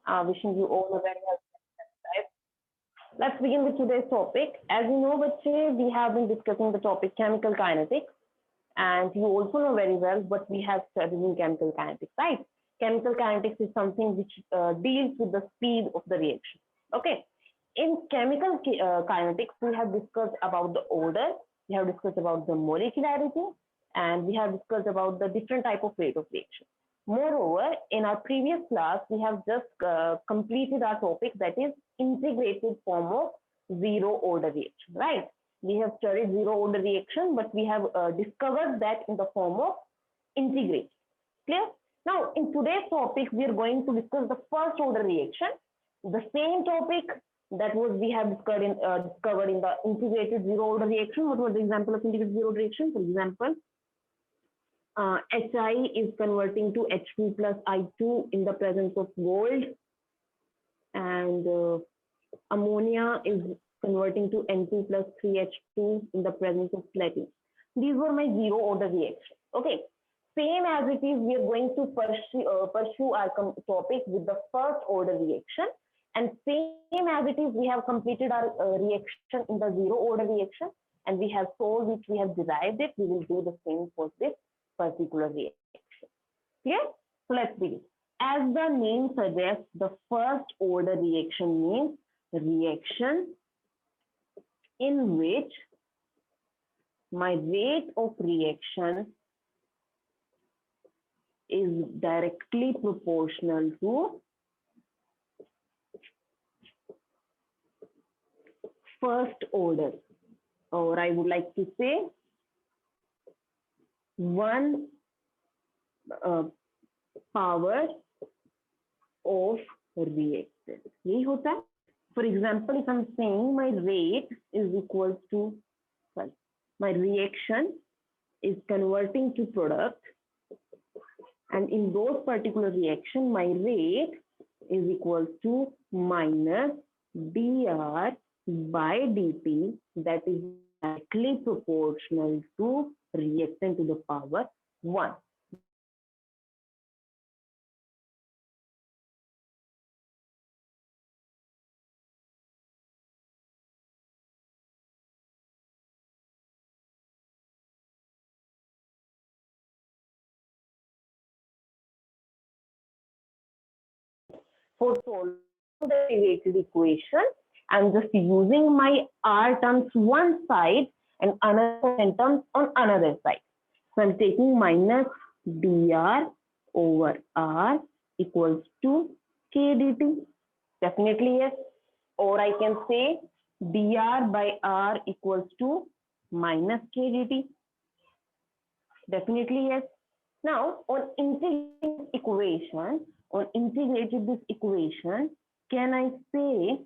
Wishing you all a very healthy life. Let's begin with today's topic. As you know, Bache, we have been discussing the topic chemical kinetics, and you also know very well what we have studied in chemical kinetics, right? Chemical kinetics is something which deals with the speed of the reaction. Okay. In chemical kinetics, we have discussed about the order, we have discussed about the molecularity, and we have discussed about the different type of rate of reaction. Moreover, in our previous class, we have just completed our topic, that is integrated form of zero order reaction, right? We have studied zero order reaction, but we have discovered that in the form of integrated. Clear? Now, in today's topic, we are going to discuss the first order reaction, the same topic that was we have discovered in the integrated zero order reaction. What was the example of integrated zero order reaction? For example, Hi is converting to H2 plus I2 in the presence of gold, and ammonia is converting to N2 plus 3H2 in the presence of platinum. These were my zero order reactions. Okay. Same as it is, we are going to pursue our topic with the first order reaction. And same as it is, we have completed our reaction in the zero order reaction, and we have solved it, we have derived it. We will do the same for this particular reaction. Clear? So let's begin. As the name suggests, the first order reaction means reaction in which my rate of reaction is directly proportional to first order, or I would like to say 1 power of reactant. यही होता है. For example, if I'm saying my rate is equal to, well, my reaction is converting to product, and in those particular reaction, my rate is equal to minus dr by dt, that is directly proportional to reactant to the power 1. For solving the derivative equation, I'm just using my r terms one side and another terms on another side. So I'm taking minus dr over r equals to k dt. Definitely yes. Or I can say dr by r equals to minus k dt. Definitely yes. Now, on integrating this equation, can I say,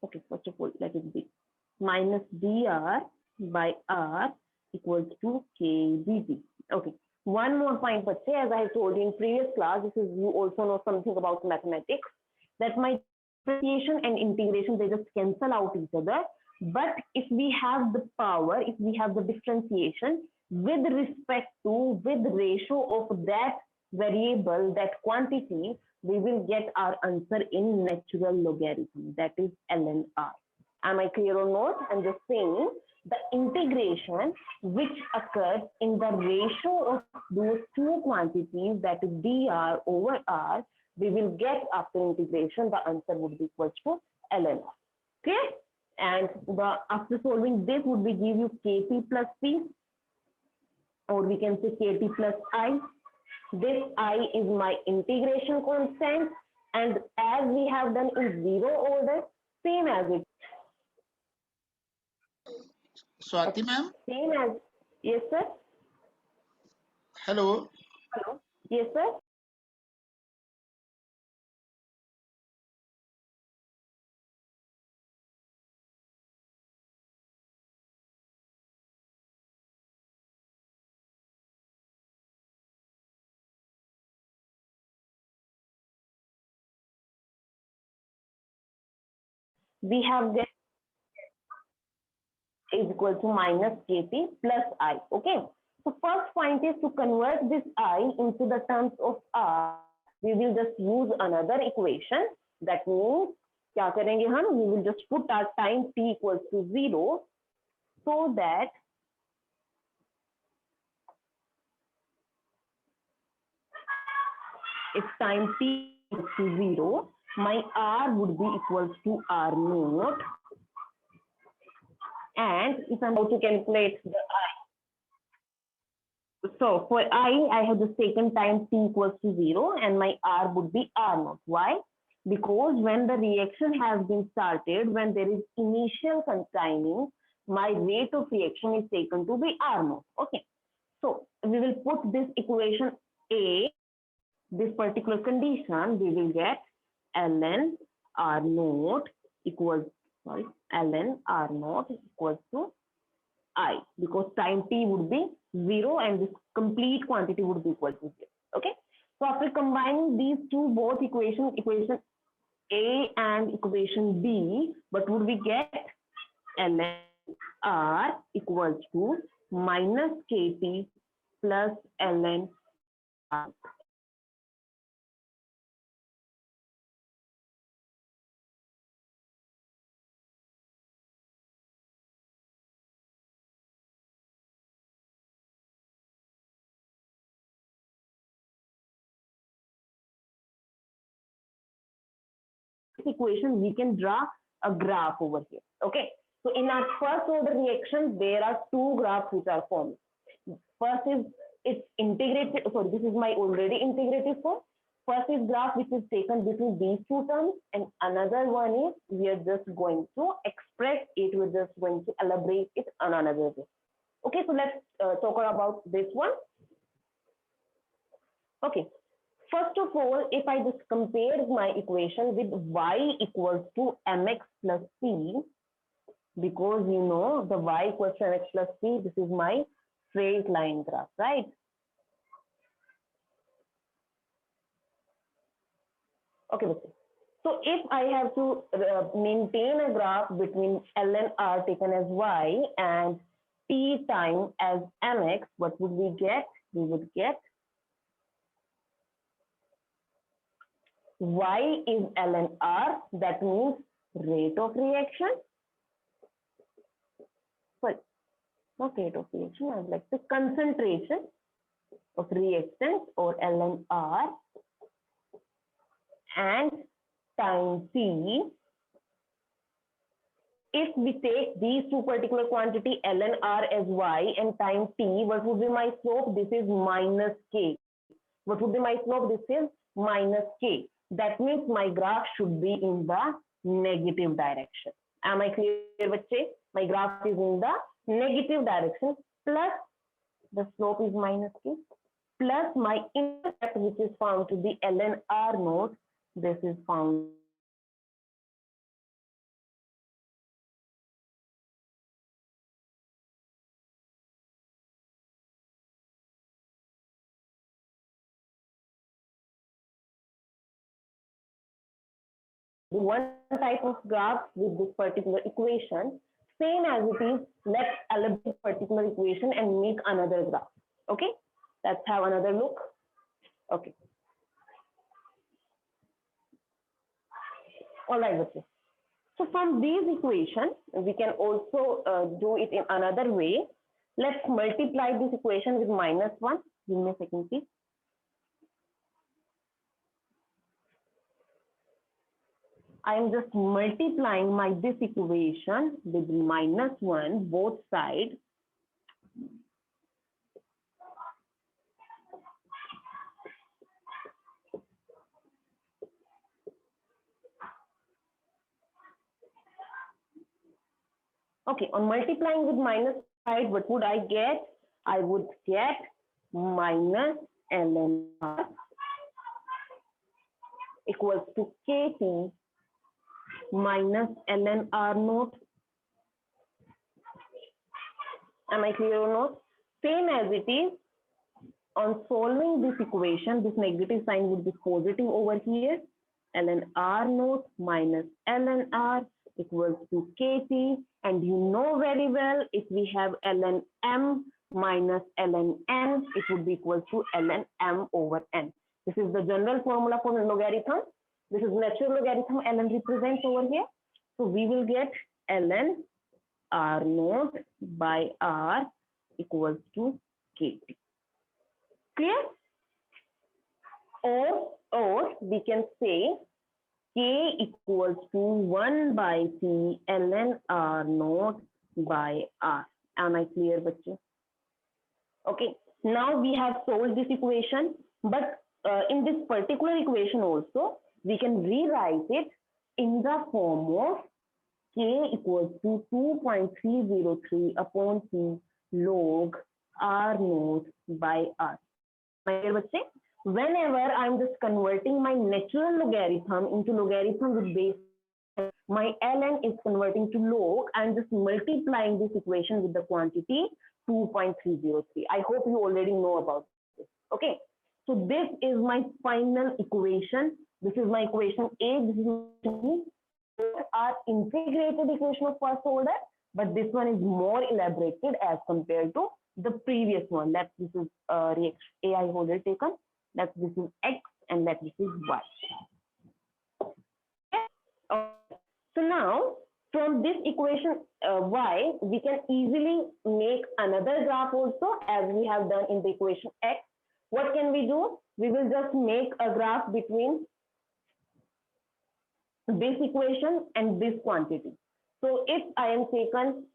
okay, first of all, let it be minus dr by r equals to k dt. Okay, one more point, but say, as I told you in previous class, this is, you also know something about mathematics, that my differentiation and integration, they just cancel out each other. But if we have the power, if we have the differentiation with respect to, with ratio of that variable, that quantity, we will get our answer in natural logarithm, that is ln r. Am I clear or not? I'm just saying the integration which occurs in the ratio of those two quantities, that is dr over r, we will get after integration, the answer would be equal to ln r. Okay? And after solving this would be give you Kp plus P, or we can say Kt plus I. This I is my integration constant, and as we have done in zero order, same as it. Swati ma'am? Same as, yes sir? Hello? Hello? Yes sir? We have this is equal to minus Kp plus I. Okay. So first point is to convert this I into the terms of R. We will just use another equation. That means क्या करेंगे हम? We will just put our time t equals to 0 so that if time t equals to 0, my R would be equals to R naught. And if I'm going to calculate the I, so for I have just taken time t equals to 0 and my R would be R naught. Why? Because when the reaction has been started, when there is initial timing, my rate of reaction is taken to be R naught. Okay. So we will put this equation A, this particular condition, we will get ln R naught equals, ln R naught equals to I, because time t would be 0 and this complete quantity would be equal to 0. Okay. So after combining these two both equation A and equation B, what would we get? ln R equals to minus KT plus ln R. Equation, we can draw a graph over here. Okay. So in our first order reaction, there are two graphs which are formed. First is it's integrated. Sorry, this is my already integrated form. First is graph which is taken between these two terms, and another one is we are just going to express it. We're just going to elaborate it on another way. Okay, so let's talk about this one. Okay. First of all, if I just compare my equation with y equals to mx plus c, because you know the y equals to mx plus c, this is my straight line graph, right? Okay, so if I have to maintain a graph between ln r taken as y and t time as mx, what would we get? We would get y is ln r, that means rate of reaction. Sorry, not rate of reaction, I would like the concentration of reactants or ln r, and time t. If we take these two particular quantity ln r as y and time t, what would be my slope? This is minus k. What would be my slope? This is minus k. That means my graph should be in the negative direction. Am I clear, bache? My graph is in the negative direction, plus the slope is minus k, plus my intercept, which is found to be ln r naught. This is found one type of graph with this particular equation. Same as it is, let's elaborate particular equation and make another graph. Okay, let's have another look. Okay. All right, okay. So from these equations, we can also do it in another way. Let's multiply this equation with minus 1. Give me a second, please. I am just multiplying this equation with minus 1, both sides. Okay, on multiplying with minus side, what would I get? I would get minus ln r equals to KT minus ln r naught. Am I clear or not? Same as it is, on solving this equation, this negative sign would be positive over here. ln r naught minus ln r equals to KT. And you know very well, if we have ln m minus ln n, it would be equal to ln m over n. This is the general formula for logarithm. This is natural logarithm ln represents over here. So we will get ln r naught by r equals to kt. Clear? Or we can say k equals to 1 by t ln r naught by r. Am I clear, bachcho? Okay, now we have solved this equation, but in this particular equation also, we can rewrite it in the form of k equals to 2.303 upon t log r naught by r. My dear bachche, whenever I'm just converting my natural logarithm into logarithm with base, my ln is converting to log. I'm just multiplying this equation with the quantity 2.303. I hope you already know about this. Okay, so this is my final equation. This is my equation A. This is our integrated equation of first order, but this one is more elaborated as compared to the previous one. Let this is reaction A I have already taken. Let this is X and let this is Y. Okay. So now from this equation Y, we can easily make another graph also as we have done in the equation X. What can we do? We will just make a graph between this equation and this quantity. So if I am taken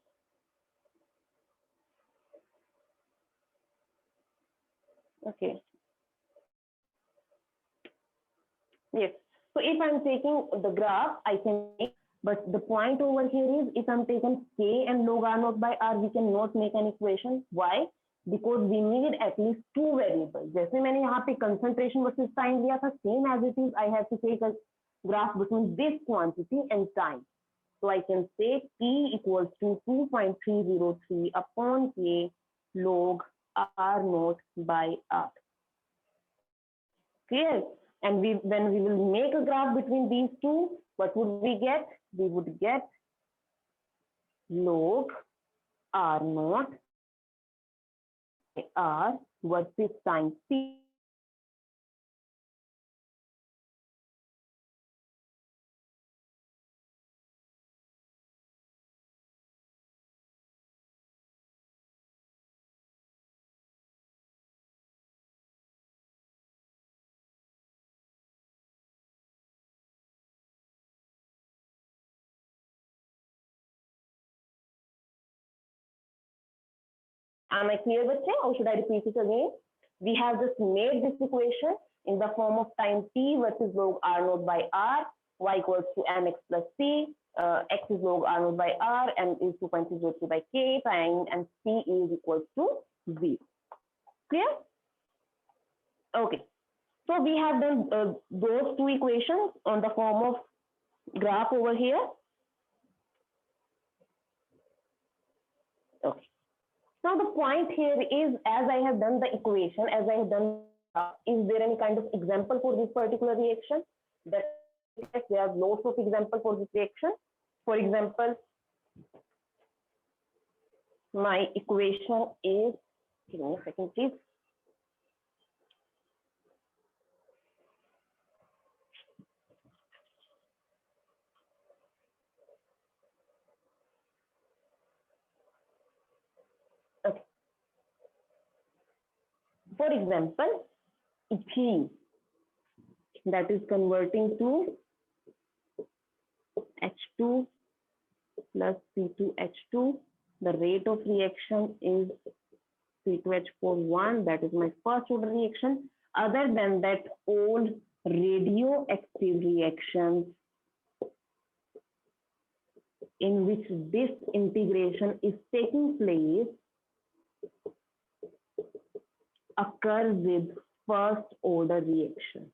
okay. Yes. So if I'm taking the graph, I can make, but the point over here is if I'm taking k and log r naught by r, we cannot make an equation. Why? Because we need at least two variables. जैसे मैंने यहाँ पे concentration versus time लिया था, same as it is, I have to take a graph between this quantity and time. So I can say P equals to 2.303 upon K log R naught by R. Clear? And when we will make a graph between these two, what would we get? We would get log R naught by R versus time T. Am I clear, bache? Or should I repeat it again? We have just made this equation in the form of time t versus log r naught by r, y equals to mx plus c, x is log r naught by r, m is 2.303 by k, time and c is equals to 0. Clear? Okay. So we have done those two equations on the form of graph over here. Okay. Now the point here is, as I have done the equation, as I have done, is there any kind of example for this particular reaction? That there are lots of examples for this reaction. For example, my equation is, give me a second please. Okay. For example, ethene that is converting to H2 plus C2H2. The rate of reaction is C2H41. That is my first order reaction. Other than that, all radioactive reactions in which this integration is taking place occur with first order reaction.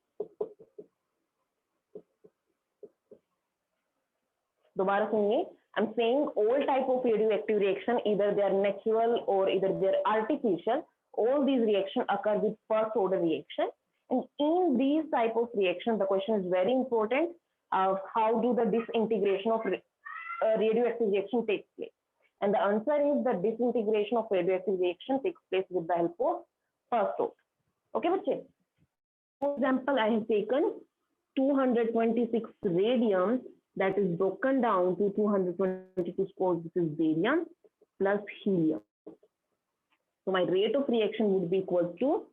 दोबारा सुनिए, I'm saying all type of radioactive reaction, either they are natural or either they are artificial, all these reactions occur with first order reaction. And in these type of reactions, the question is very important, how do the disintegration of radioactive reaction take place? And the answer is the disintegration of radioactive reaction takes place with the help of first order. Okay, बच्चे? For example, I have taken 226 radium that is broken down to 222 scores, which is barium plus helium. So my rate of reaction would be equal to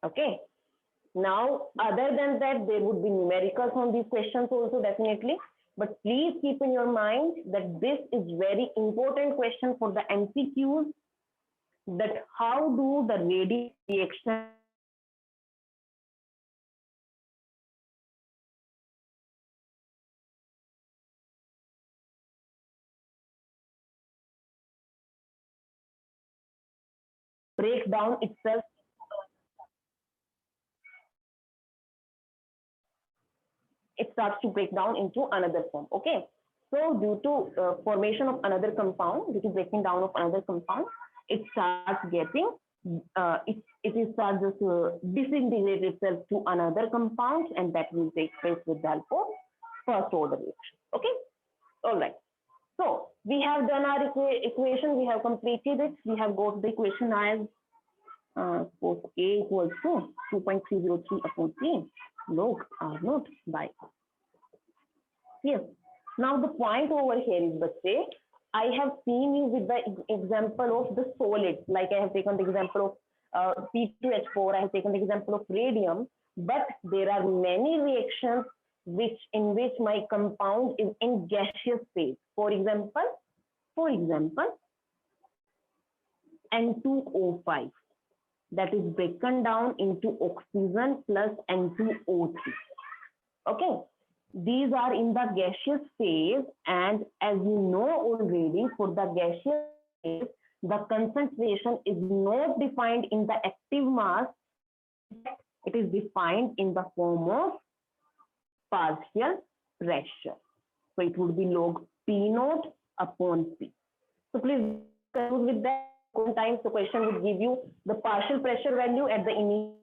okay. Now, other than that, there would be numericals on these questions also definitely. But please keep in your mind that this is very important question for the MCQs. That how do the radiation reaction break down itself? It starts to break down into another form. Okay. So due to formation of another compound, due to breaking down of another compound, it starts getting it starts just disintegrate itself to another compound, and that will take place with the help of first order reaction. Okay. All right. So we have done our equation. We have completed it. We have got the equation as suppose A equals to 2.303 upon 3 log R naught by R. Yes. Now the point over here is, bache, I have seen you with the example of the solid, like I have taken the example of P2H4, I have taken the example of radium, but there are many reactions in which my compound is in gaseous phase. For example, N2O5, that is broken down into oxygen plus N2O3. Okay. These are in the gaseous phase, and as you know already, for the gaseous phase, the concentration is not defined in the active mass, it is defined in the form of partial pressure. So it would be log P naught upon P. So please conclude with that. Sometimes the question would give you the partial pressure value at the initial.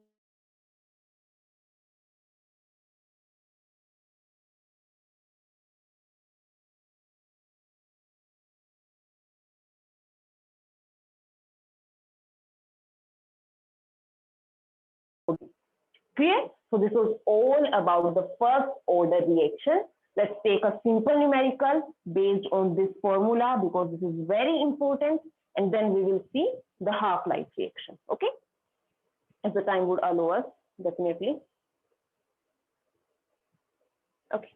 Clear? So this was all about the first order reaction. Let's take a simple numerical based on this formula because this is very important, and then we will see the half-life reaction. Okay? As the time would allow us, definitely. Okay.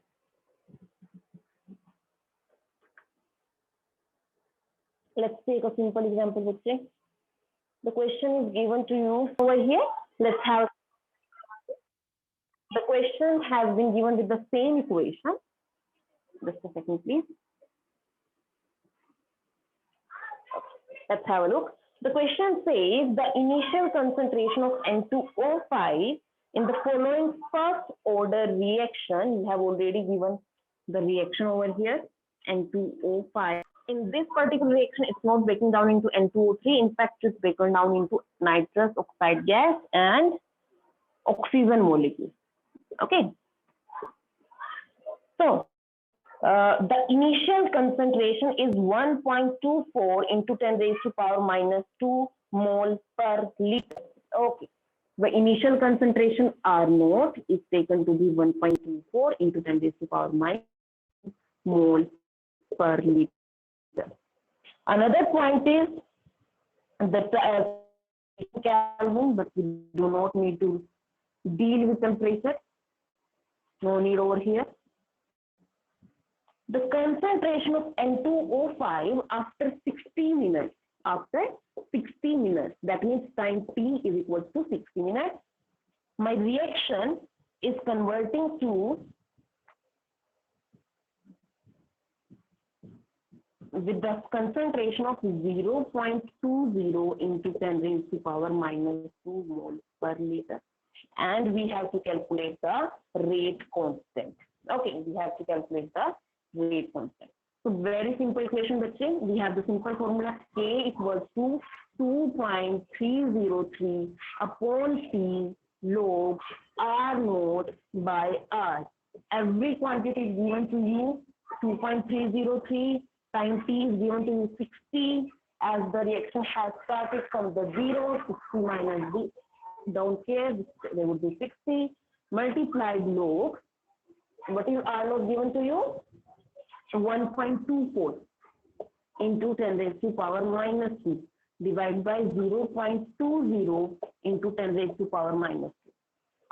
Let's take a simple example, let's say. The question is given to you over here. Let's have the question has been given with the same equation. Just a second, please. Okay. Let's have a look. The question says the initial concentration of N2O5 in the following first order reaction. We have already given the reaction over here, N2O5. In this particular reaction, it's not breaking down into N2O3. In fact, it's breaking down into nitrous oxide gas and oxygen molecule. Okay. So the initial concentration is 1.24 into 10 raised to power minus 2 mole per liter. Okay. The initial concentration R naught is taken to be 1.24 into 10 raised to power minus mole per liter. Another point is that Kelvin, but we do not need to deal with temperature. No need over here. The concentration of N2O5 after 60 minutes. After 60 minutes, that means time T is equal to 60 minutes. My reaction is converting to with the concentration of 0.20 into 10 raised to power minus 2 mole per liter. And we have to calculate the rate constant. Okay, we have to calculate the rate constant. So very simple equation, bache. We have the simple formula K equals to 2.303 upon T log R naught by R. every quantity is given to you 2.303 time t is given to you 60 as the reaction has started from the 0, 60 minus d, don't care, there would be 60 multiplied log, what is R log given to you? 1.24 into 10 raised to power minus 2 divided by 0.20 into 10 raised to power minus 2.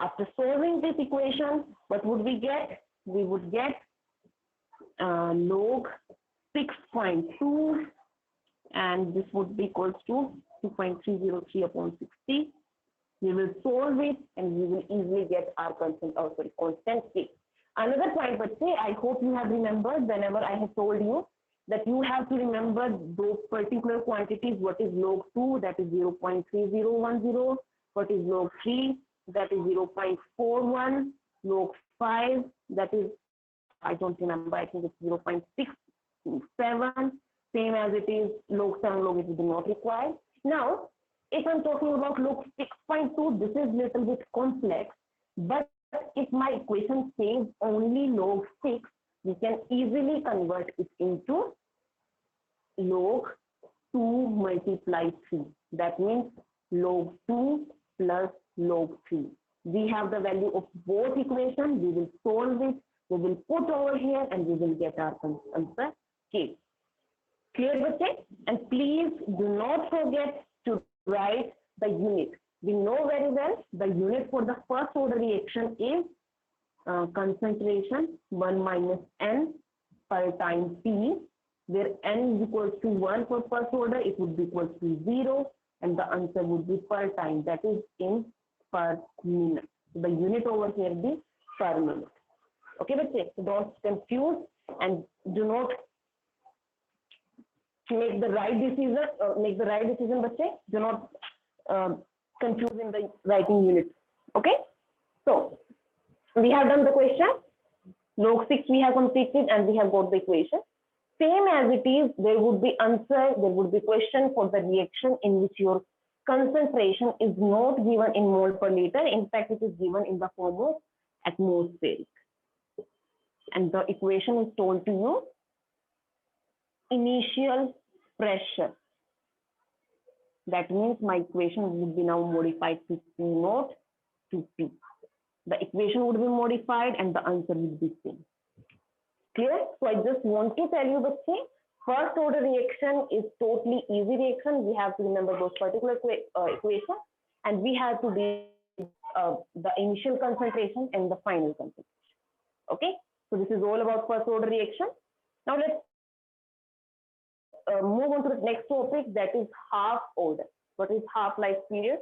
After solving this equation, what would we get? We would get log 6.2 and this would be equals to 2.303 upon 60. We will solve it and we will easily get our constant K. Another point, but say, I hope you have remembered whenever I have told you that you have to remember those particular quantities. What is log 2? That is 0.3010. What is log 3? That is 0.41. Log 5, that is, I don't remember, I think it's 0.67. Same as it is log 7, log 8 is not required. Now, if I'm talking about log 6.2, this is little bit complex, but if my equation says only log 6, we can easily convert it into log 2 multiplied 3. That means log 2 plus log 3. We have the value of both equations. We will solve it. We will put over here and we will get our answer K. Clear with it? And please do not forget to write the unit. We know very well the unit for the first order reaction is concentration 1 minus n per time T, where n is equals to 1 for first order, it would be equals to 0, and the answer would be per time, that is in per minute. So the unit over here is per minute. Okay, but so don't confuse and do not make the right decision. But do not confuse in the writing unit. Okay, so we have done the question. Log 6 we have completed and we have got the equation. Same as it is, there would be answer, there would be question for the reaction in which your concentration is not given in mole per liter. In fact, it is given in the form of atmospheric. And the equation is told to you initial pressure. That means my equation would be now modified to P naught to P. The equation would be modified and the answer would be same. Clear? So I just want to tell you, Bache, first order reaction is totally easy reaction. We have to remember those particular equations and we have to be the initial concentration and the final concentration. Okay? So this is all about first order reaction. Now let's move on to the next topic, that is half order. What is half life period?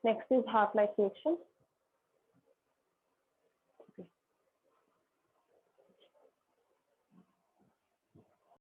Next is half life reaction.